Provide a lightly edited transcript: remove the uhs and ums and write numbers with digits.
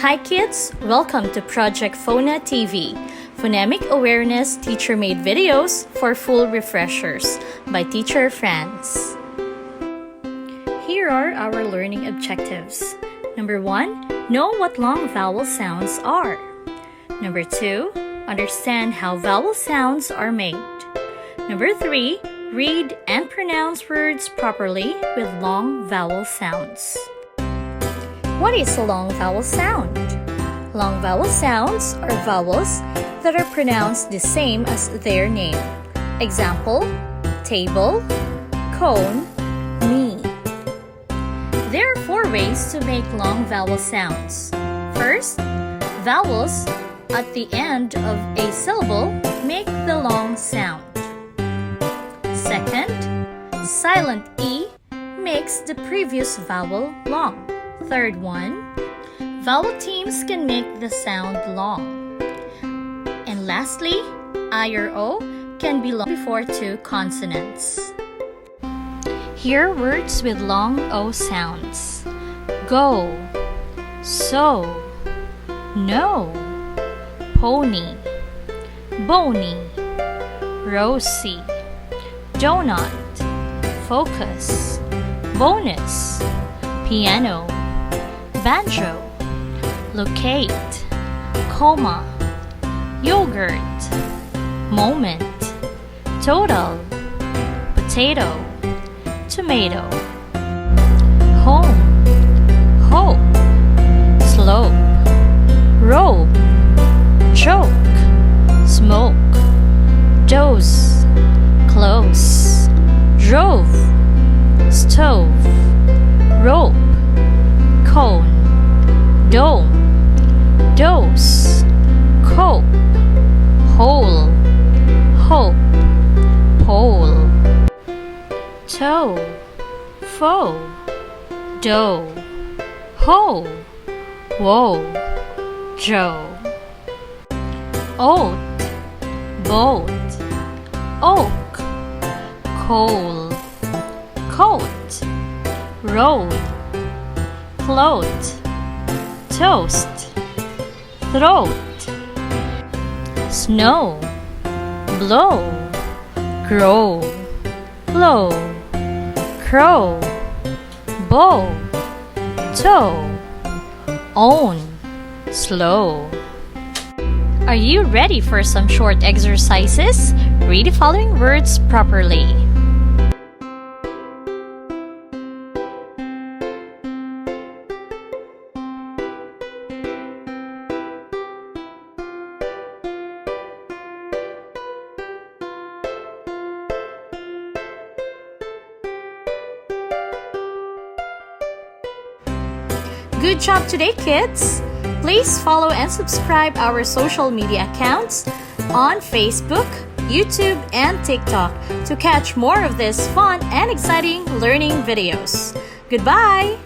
Hi kids, welcome to Project Phona TV, Phonemic Awareness Teacher-Made Videos for Full Refreshers by Teacher Franz. Here are our learning objectives. Number 1, know what long vowel sounds are. Number 2, understand how vowel sounds are made. Number 3, read and pronounce words properly with long vowel sounds. What is a long vowel sound? Long vowel sounds are vowels that are pronounced the same as their name. Example, table, cone, me. There are 4 ways to make long vowel sounds. First, vowels at the end of a syllable make the long sound. Second, silent E makes the previous vowel long. Third one, vowel teams can make the sound long. And lastly, I or O can be long before 2 consonants. Here are words with long O sounds. Go, so, no, pony, bony, rosy, donut, focus, bonus, piano, banjo, locate, coma, yogurt, moment, total, potato, tomato, home, hope, slope, robe, joke, smoke, dose, close, drove, stove, rope, cone, dome, dose, cope, hole, hope, pole, toe, foe, dough, hoe, woe, Joe. Oat, boat, oak, coal, coat, road, float, toast, throat, snow, blow, grow, blow, crow, bow, toe, own, slow. Are you ready for some short exercises? Read the following words properly. Good job today, kids! Please follow and subscribe our social media accounts on Facebook, YouTube, and TikTok to catch more of these fun and exciting learning videos. Goodbye!